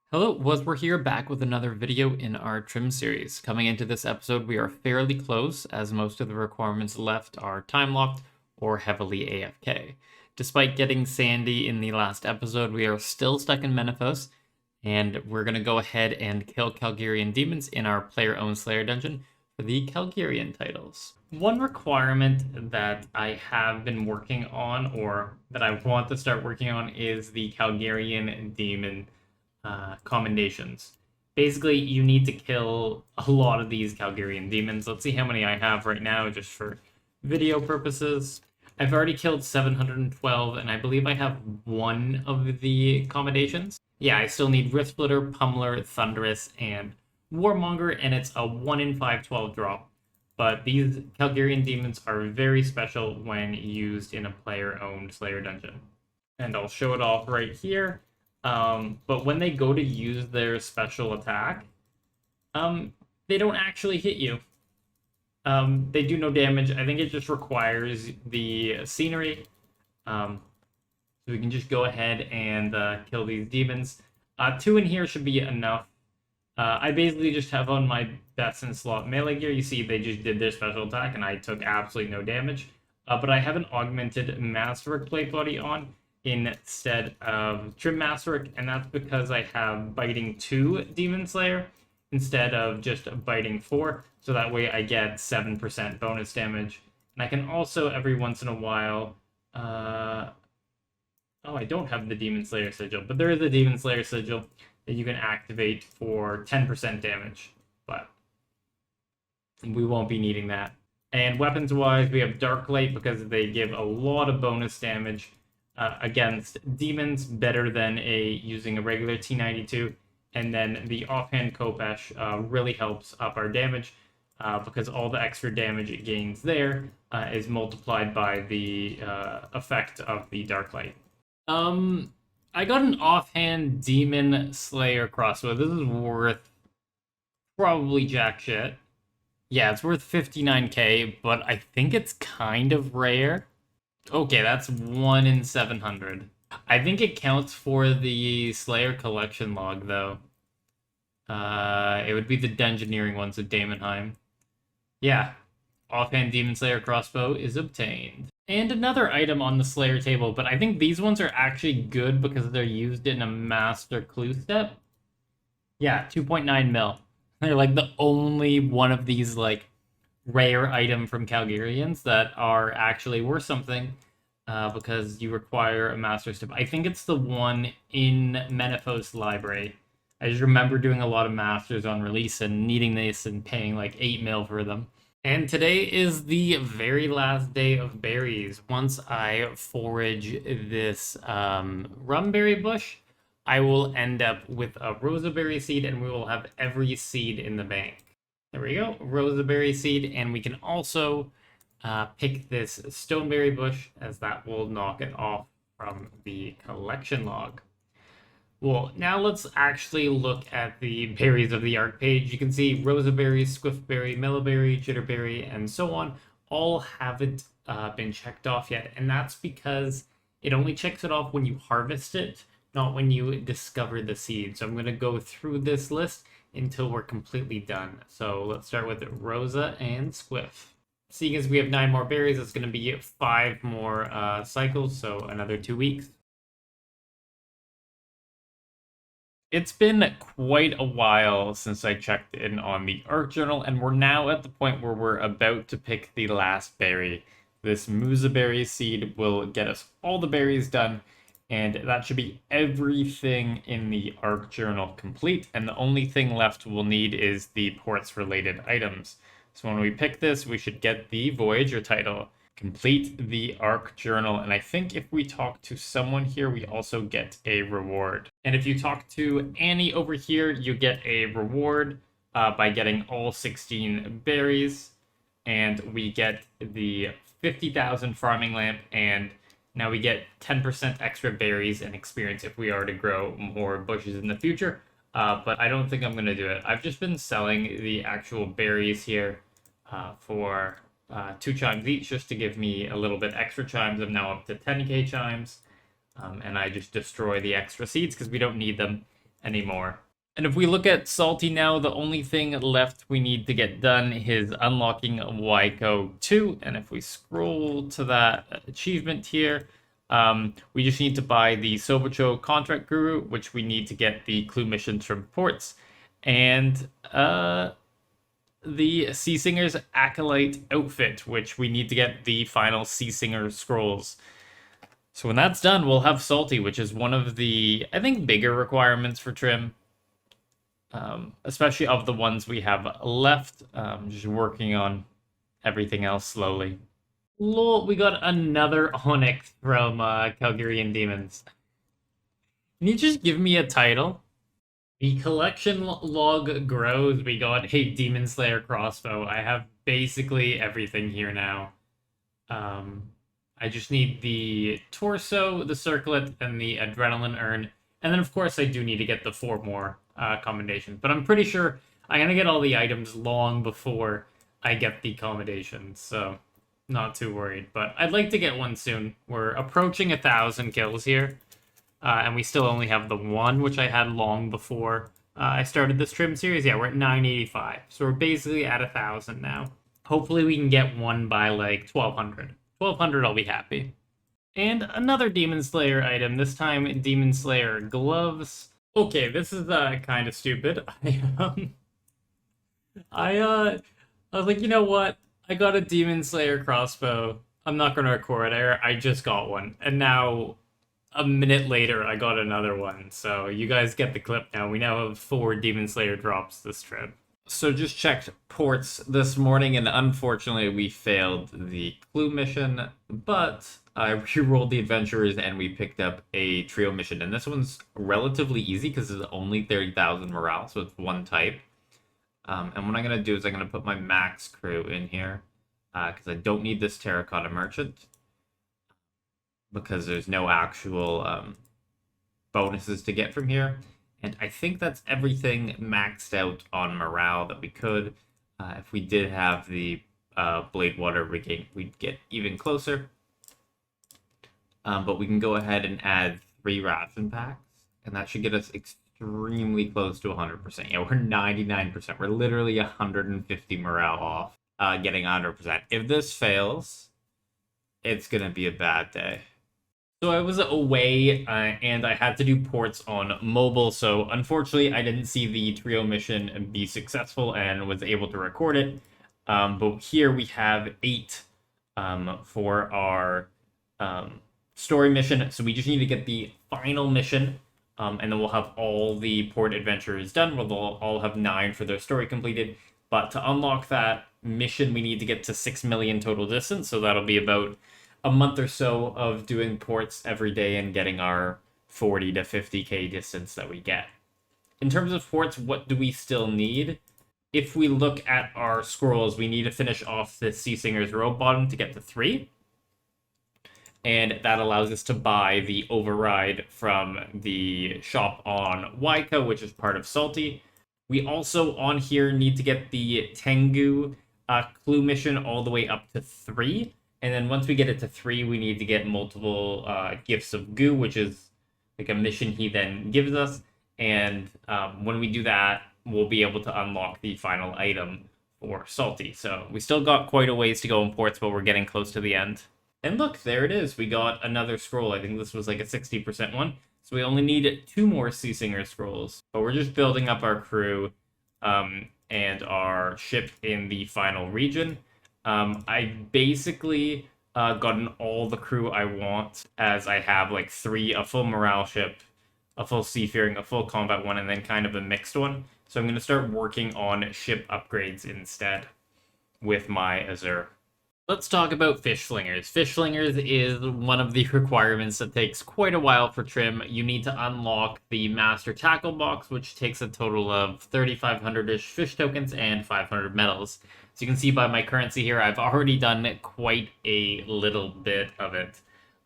Hello, Waswere here, back with another video in our trim series. Coming into this episode, we are fairly close, as most of the requirements left are time-locked or heavily AFK. Despite getting Sandy in the last episode, we are still stuck in Menethos, and we're going to go ahead and kill Kalgerion demons in our player-owned Slayer dungeon for the Kalgerion titles. One requirement that I have been working on, or that I want to start working on, is the Kalgerion demon commendations. Basically, you need to kill a lot of these Kalgerion demons. Let's see how many I have right now, just for video purposes. I've already killed 712, and I believe I have one of the commendations. Yeah, I still need Rift Splitter, Pummeler, Thunderous, and Warmonger, and it's a 1 in 512 drop. But these Kalgerion demons are very special when used in a player-owned Slayer dungeon. And I'll show it off right here. But when they go to use their special attack, they don't actually hit you. They do no damage. I think it just requires the scenery. So we can just go ahead and kill these demons. 2 in here should be enough. I basically just have on my best in slot melee gear. You see they just did their special attack and I took absolutely no damage. But I have an augmented Masterwork plate body on instead of Trim Masterwork, and that's because I have Biting 2 Demon Slayer instead of just Biting 4, so that way I get 7% bonus damage. And I can also, every once in a while, oh, I don't have the Demon Slayer Sigil, but there is a Demon Slayer Sigil that you can activate for 10% damage, but we won't be needing that. And weapons-wise, we have Dark Light because they give a lot of bonus damage against demons, better than using a regular T92, and then the offhand Kopesh really helps up our damage because all the extra damage it gains there is multiplied by the effect of the Dark Light. I got an offhand Demon Slayer crossbow. This is worth probably jack shit. Yeah, it's worth 59k, but I think it's kind of rare. Okay, that's 1 in 700. I think it counts for the Slayer collection log, though. It would be the Dungeoneering ones with Daemonheim. Yeah, offhand Demon Slayer crossbow is obtained. And another item on the Slayer table, but I think these ones are actually good because they're used in a Master Clue step. Yeah, 2.9 mil. They're like the only one of these, like, rare item from Kalgerions that are actually worth something because you require a master step. I think it's the one in Menethos Library. I just remember doing a lot of masters on release and needing this and paying like 8 mil for them. And today is the very last day of berries. Once I forage this rumberry bush, I will end up with a Roseberry Seed and we will have every seed in the bank. There we go, Roseberry Seed, and we can also pick this Stoneberry bush, as that will knock it off from the collection log. Well, now let's actually look at the berries of the Arc page. You can see Roseberry, Swiftberry, Mellowberry, Jitterberry, and so on all haven't been checked off yet, and that's because it only checks it off when you harvest it, not when you discover the seed. So I'm going to go through this list until we're completely done. So let's start with Rosa and Squiff. Seeing as we have 9 more berries, it's going to be 5 more cycles, so another 2 weeks. It's been quite a while since I checked in on the Arc Journal, and we're now at the point where we're about to pick the last berry. This Mooseberry seed will get us all the berries done, and that should be everything in the Arc Journal complete, and the only thing left we'll need is the ports-related items. So when we pick this, we should get the Voyager title, complete the Arc Journal, and I think if we talk to someone here, we also get a reward. And if you talk to Annie over here, you get a reward by getting all 16 berries, and we get the 50,000 farming lamp, and now we get 10% extra berries and experience if we are to grow more bushes in the future. But I don't think I'm going to do it. I've just been selling the actual berries here for 2 chimes each, just to give me a little bit extra chimes. I'm now up to 10k chimes, and I just destroy the extra seeds because we don't need them. anymore. And if we look at Salty now, the only thing left we need to get done is unlocking Waiko 2. And if we scroll to that achievement here, we just need to buy the Sobacho Contract Guru, which we need to get the clue missions from ports, and the Sea Singer's Acolyte outfit, which we need to get the final Sea Singer scrolls. So when that's done, we'll have Salty, which is one of the, I think, bigger requirements for Trim. Especially of the ones we have left. Just working on everything else slowly. Lol, we got another Onyx from Kalgerion Demons. Can you just give me a title? The collection log grows. We got a Demon Slayer crossbow. I have basically everything here now. I just need the torso, the circlet, and the Adrenaline Urn. And then, of course, I do need to get the 4 more commendations. But I'm pretty sure I'm going to get all the items long before I get the commendations. So, not too worried. But I'd like to get one soon. We're approaching 1,000 kills here. And we still only have the 1, which I had long before I started this Trim series. Yeah, we're at 985. So we're basically at 1,000 now. Hopefully we can get one by, like, 1,200. 1,200, I'll be happy. And another Demon Slayer item, this time Demon Slayer gloves. Okay, this is kind of stupid. I was like, you know what? I got a Demon Slayer crossbow. I'm not gonna record it. I just got one. And now, a minute later, I got another one. So you guys get the clip now. We now have 4 Demon Slayer drops this trip. So just checked ports this morning, and unfortunately we failed the clue mission, but I re-rolled the adventurers and we picked up a trio mission. And this one's relatively easy because it's only 30,000 morale, so it's one type. And what I'm going to do is I'm going to put my max crew in here because I don't need this terracotta merchant because there's no actual bonuses to get from here. And I think that's everything maxed out on morale that we could. If we did have the Blade Water rigging, we'd get even closer. But we can go ahead and add 3 ration packs, and that should get us extremely close to 100%. Yeah, we're 99%. We're literally 150 morale off getting 100%. If this fails, it's going to be a bad day. So I was away, and I had to do ports on mobile, so unfortunately I didn't see the trio mission be successful and was able to record it. But here we have 8 for our story mission, so we just need to get the final mission, and then we'll have all the port adventures done. We'll all have 9 for their story completed, but to unlock that mission, we need to get to 6 million total distance, so that'll be about a month or so of doing ports every day and getting our 40 to 50k distance that we get. In terms of ports, what do we still need? If we look at our scrolls, we need to finish off the Sea Singer's Robe Bottom to get to 3. And that allows us to buy the override from the shop on Waika, which is part of Salty. We also, on here, need to get the Tengu clue mission all the way up to 3. And then once we get it to 3, we need to get multiple gifts of goo, which is like a mission he then gives us. And when we do that, we'll be able to unlock the final item for Salty. So we still got quite a ways to go in ports, but we're getting close to the end. And look, there it is. We got another scroll. I think this was like a 60% one. So we only need 2 more Sea Singer scrolls. But we're just building up our crew and our ship in the final region. I basically gotten all the crew I want, as I have like 3, a full morale ship, a full seafaring, a full combat one, and then kind of a mixed one. So I'm going to start working on ship upgrades instead with my Azure. Let's talk about Fish Flingers. Fish Flingers is one of the requirements that takes quite a while for Trim. You need to unlock the Master Tackle box, which takes a total of 3,500-ish fish tokens and 500 medals. So you can see by my currency here, I've already done quite a little bit of it.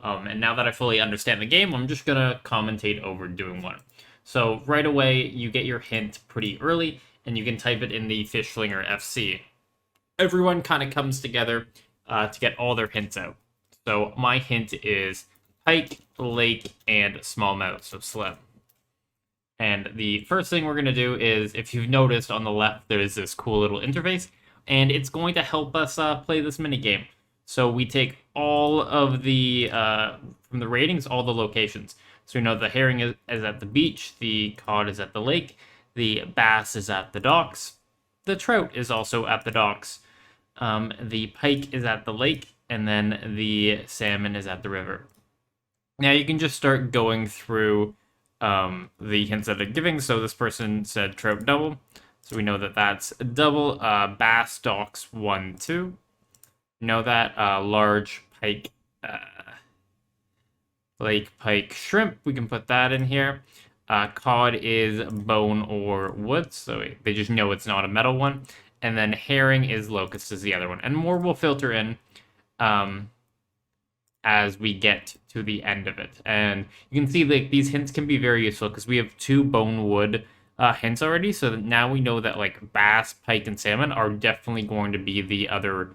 And now that I fully understand the game, I'm just going to commentate over doing one. So right away, you get your hint pretty early, and you can type it in the Fish Flinger FC. Everyone kind of comes together to get all their hints out. So my hint is pike, lake, and smallmouth, so slim. And the first thing we're going to do is, if you've noticed on the left, there's this cool little interface, and it's going to help us play this mini game. So we take all of the, from the ratings, all the locations. So we know the herring is at the beach, the cod is at the lake, the bass is at the docks, the trout is also at the docks, the pike is at the lake, and then the salmon is at the river. Now you can just start going through the hints that they're giving. So this person said trout double, so we know that that's a double. Bass docks 1, 2. You know that large pike, lake pike shrimp. We can put that in here. Cod is bone or wood, so they just know it's not a metal one. And then herring is locust is the other one, and more will filter in as we get to the end of it. And you can see like these hints can be very useful because we have 2 bone wood hints already, so that now we know that like bass, pike, and salmon are definitely going to be the other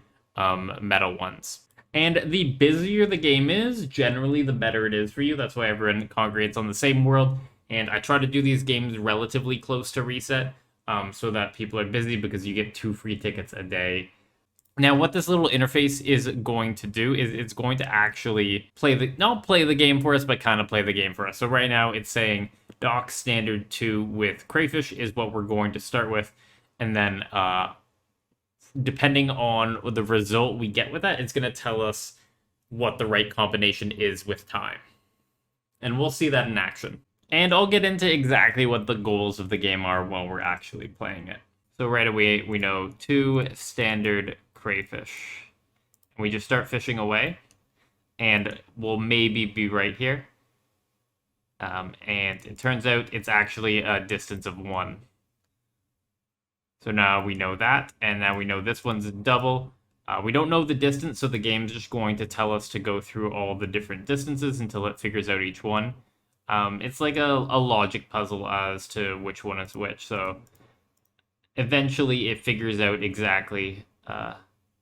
metal ones. And the busier the game is, generally the better it is for you. That's why everyone congregates on the same world, and I try to do these games relatively close to reset so that people are busy, because you get 2 free tickets a day. Now, what this little interface is going to do is it's going to actually not play the game for us, but kind of play the game for us. So right now it's saying dock standard 2 with crayfish is what we're going to start with. And then depending on the result we get with that, it's going to tell us what the right combination is with time. And we'll see that in action. And I'll get into exactly what the goals of the game are while we're actually playing it. So right away, we know 2 standard crayfish. And we just start fishing away, and we'll maybe be right here. And it turns out it's actually a distance of 1. So now we know that, and now we know this one's double. We don't know the distance, so the game's just going to tell us to go through all the different distances until it figures out each one. It's like a logic puzzle as to which one is which, so eventually it figures out exactly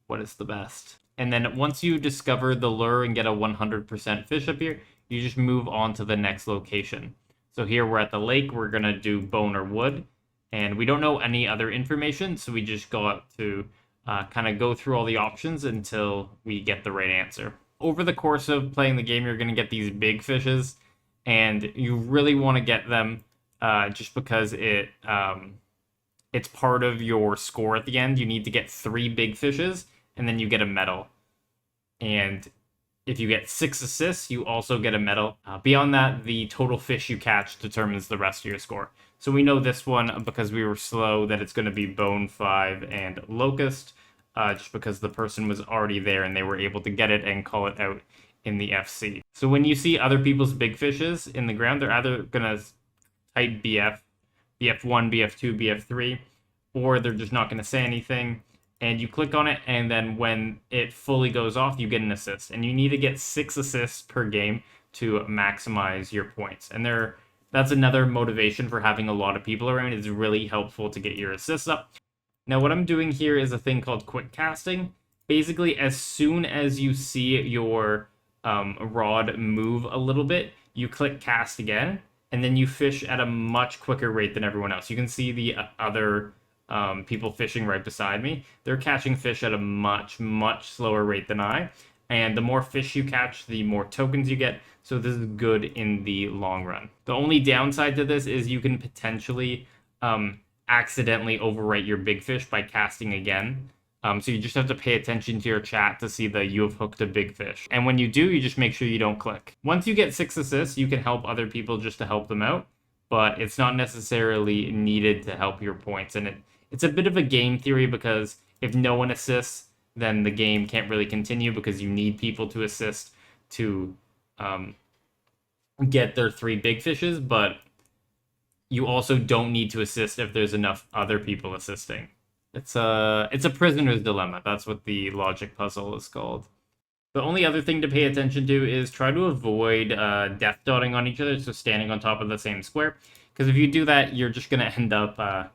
what is the best. And then once you discover the lure and get a 100% fish up here, you just move on to the next location. So here we're at the lake, we're going to do bone or wood, and we don't know any other information, so we just got to kind of go through all the options until we get the right answer. Over the course of playing the game, you're going to get these big fishes, and you really want to get them just because it's part of your score at the end. You need to get 3 big fishes, and then you get a medal. And if you get 6 assists, you also get a medal. Beyond that, the total fish you catch determines the rest of your score. So we know this one, because we were slow, that it's going to be bone 5 and locust, just because the person was already there and they were able to get it and call it out in the FC. So when you see other people's big fishes in the ground, they're either going to type BF, BF1, BF2, BF3, or they're just not going to say anything. And you click on it, and then when it fully goes off, you get an assist. And you need to get 6 assists per game to maximize your points. And that's another motivation for having a lot of people around. It's really helpful to get your assists up. Now, what I'm doing here is a thing called quick casting. Basically, as soon as you see your rod move a little bit, you click cast again, and then you fish at a much quicker rate than everyone else. You can see the other people fishing right beside me. They're catching fish at a much, much slower rate than I. And the more fish you catch, the more tokens you get. So this is good in the long run. The only downside to this is you can potentially accidentally overwrite your big fish by casting again. So you just have to pay attention to your chat to see that you have hooked a big fish. And when you do, you just make sure you don't click. Once you get 6 assists, you can help other people just to help them out, but it's not necessarily needed to help your points. And it's a bit of a game theory, because if no one assists, then the game can't really continue, because you need people to assist to get their 3 big fishes, but you also don't need to assist if there's enough other people assisting. It's a prisoner's dilemma. That's what the logic puzzle is called. The only other thing to pay attention to is try to avoid death dotting on each other, so standing on top of the same square. Because if you do that, you're just going to end up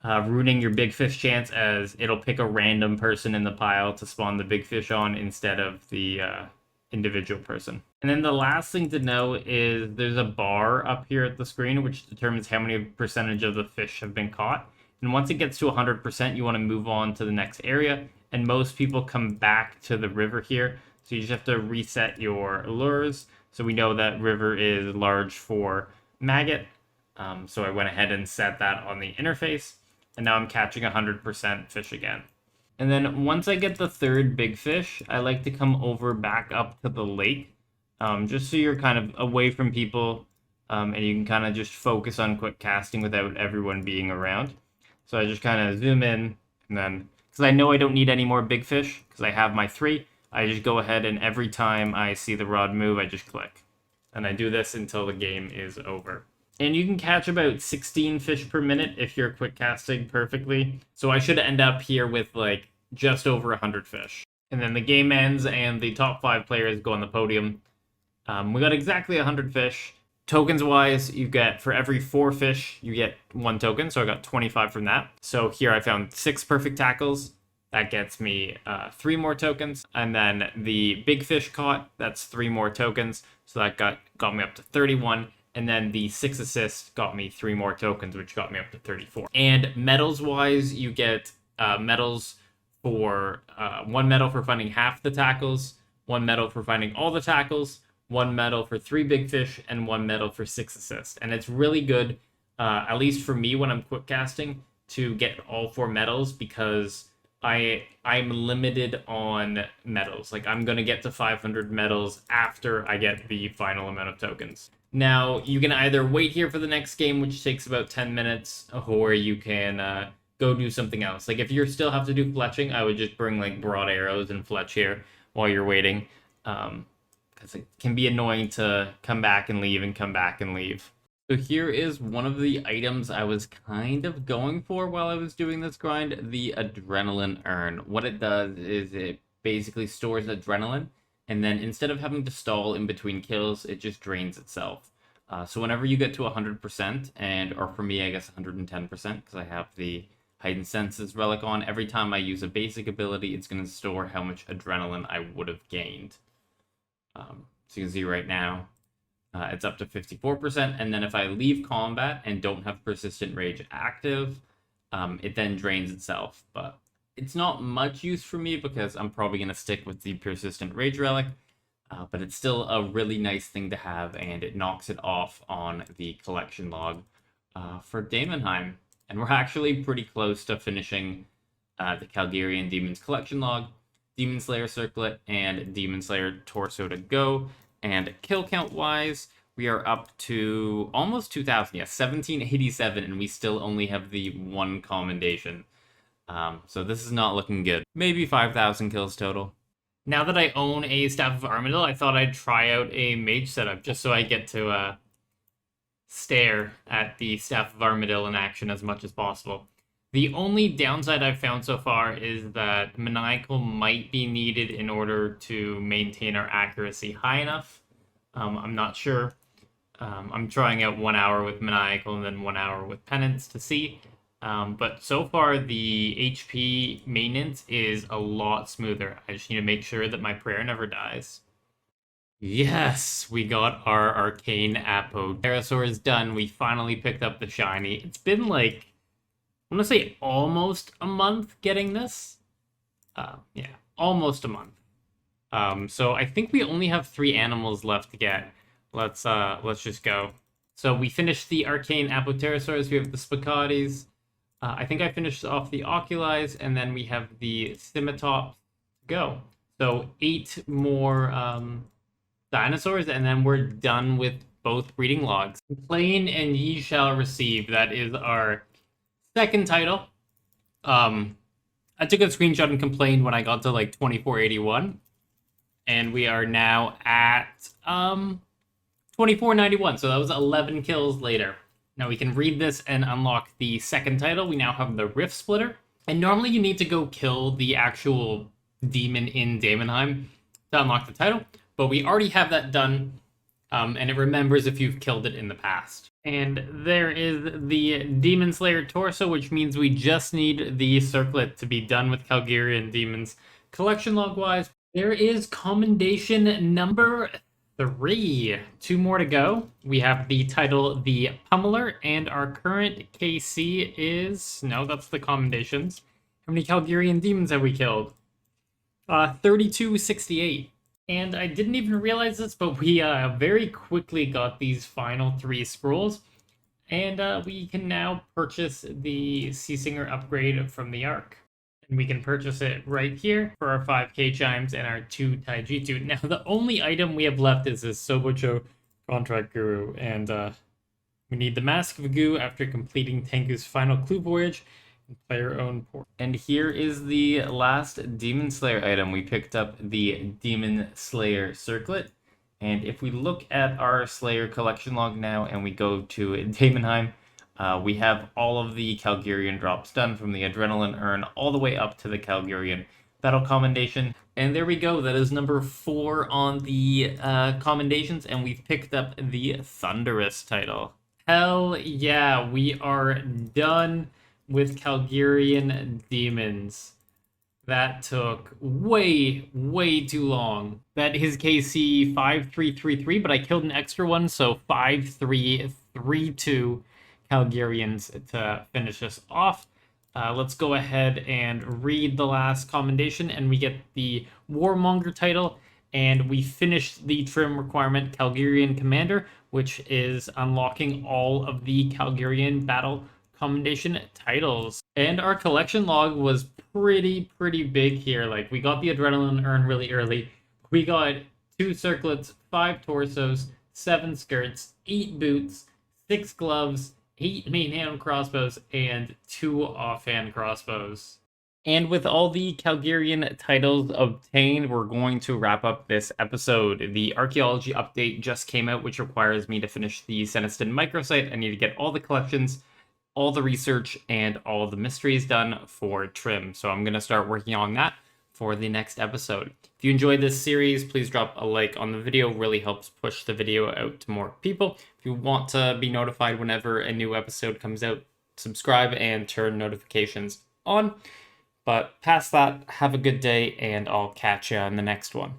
ruining your big fish chance, as it'll pick a random person in the pile to spawn the big fish on instead of the individual person. And then the last thing to know is there's a bar up here at the screen which determines how many percentage of the fish have been caught. And once it gets to 100%, you want to move on to the next area. And most people come back to the river here. So you just have to reset your lures. So we know that river is large for maggot. So I went ahead and set that on the interface. And now I'm catching 100% fish again. And then once I get the third big fish, I like to come over back up to the lake. Just so you're kind of away from people, and you can kind of just focus on quick casting without everyone being around. So I just kind of zoom in, and then, because I know I don't need any more big fish, because I have my 3, I just go ahead and every time I see the rod move, I just click. And I do this until the game is over. And you can catch about 16 fish per minute if you're quick casting perfectly. So I should end up here with like just over 100 fish. And then the game ends and the top 5 players go on the podium. We got exactly 100 fish. Tokens wise, you get for every 4 fish, you get 1 token. So I got 25 from that. So here I found 6 perfect tackles. That gets me 3 more tokens. And then the big fish caught, that's 3 more tokens. So that got me up to 31. And then the 6 assists got me 3 more tokens, which got me up to 34. And medals wise, you get medals for 1 medal for finding half the tackles, 1 medal for finding all the tackles, 1 medal for 3 big fish, and 1 medal for 6 assists. And it's really good, at least for me when I'm quick casting, to get all 4 medals because I'm limited on medals. Like I'm gonna get to 500 medals after I get the final amount of tokens. Now you can either wait here for the next game, which takes about 10 minutes, or you can go do something else. Like if you still have to do fletching, I would just bring like broad arrows and fletch here while you're waiting. Because it can be annoying to come back and leave and come back and leave. So here is one of the items I was kind of going for while I was doing this grind, the Adrenaline Urn. What it does is it basically stores adrenaline, and then instead of having to stall in between kills, it just drains itself. So whenever you get to 100%, or for me, I guess 110%, because I have the Heightened Senses relic on, every time I use a basic ability, it's going to store how much adrenaline I would have gained. So you can see right now, it's up to 54%, and then if I leave combat and don't have Persistent Rage active, it then drains itself. But it's not much use for me because I'm probably going to stick with the Persistent Rage relic, but it's still a really nice thing to have, and it knocks it off on the collection log for Daemonheim. And we're actually pretty close to finishing the Kalgerion Demons collection log. Demon Slayer Circlet and Demon Slayer Torso to go. And kill count wise, we are up to almost 2,000. Yeah, 1787, and we still only have the 1 commendation. So this is not looking good. Maybe 5,000 kills total. Now that I own a Staff of Armadillo, I thought I'd try out a mage setup just so I get to stare at the Staff of Armadillo in action as much as possible. The only downside I've found so far is that Maniacal might be needed in order to maintain our accuracy high enough. I'm not sure. I'm trying out 1 hour with Maniacal and then 1 hour with Penance to see. But so far, the HP maintenance is a lot smoother. I just need to make sure that my prayer never dies. Yes, we got our Arcane Apo Pterosaurs done. We finally picked up the shiny. It's been like, I'm gonna say almost a month getting this. Yeah, almost a month. So I think we only have 3 animals left to get. Let's just go. So we finished the Arcane Apopterosaurs. We have the Spicades. I think I finished off the Oculis, and then we have the Scimitops. Go. So 8 more dinosaurs, and then we're done with both breeding logs. Complain and ye shall receive. That is our second title. I took a screenshot and complained when I got to like 2481, and we are now at 2491. So that was 11 kills later. Now we can read this and unlock the second title. We now have the Rift Splitter, and normally you need to go kill the actual demon in Daemonheim to unlock the title, but we already have that done, and it remembers if you've killed it in the past. And there is the Demon Slayer Torso, which means we just need the Circlet to be done with Kalgerion Demons. Collection log-wise, there is commendation number Two more to go. We have the title The Pummeler, and our current KC is... No, that's the commendations. How many Kalgerion demons have we killed? 3268. And I didn't even realize this, but we very quickly got these final 3 scrolls. And we can now purchase the Sea Singer upgrade from the Ark. And we can purchase it right here for our 5k chimes and our 2 Taijutsu. Now, the only item we have left is this Sobocho Contract Guru, and we need the Mask of Goo after completing Tengu's final clue voyage and player-owned port. And here is the last Demon Slayer item. We picked up the Demon Slayer Circlet, and if we look at our Slayer collection log now and we go to Daemonheim, we have all of the Kalgerion drops done from the Adrenaline Urn all the way up to the Kalgerion Battle Commendation. And there we go, that is number 4 on the commendations, and we've picked up the Thunderous title. Hell yeah, we are done with Kalgerion Demons. That took way too long. That is KC 5333, but I killed an extra one, so 5332 Kalgerions to finish us off. Let's go ahead and read the last commendation, and we get the Warmonger title, and we finished the trim requirement Kalgerion Commander, which is unlocking all of the Kalgerion Battle Commendation titles. And our collection log was pretty big here. Like, we got the Adrenaline Urn really early. We got 2 circlets, 5 torsos, 7 skirts, 8 boots, 6 gloves, 8 main hand crossbows, and 2 offhand crossbows. And with all the Kalgerion titles obtained, we're going to wrap up this episode. The Archaeology update just came out, which requires me to finish the Seniston microsite. I need to get all the collections, all the research, and all the mysteries done for Trim. So I'm going to start working on that for the next episode. If you enjoyed this series, please drop a like on the video. It really helps push the video out to more people. If you want to be notified whenever a new episode comes out, subscribe and turn notifications on. But past that, have a good day, and I'll catch you on the next one.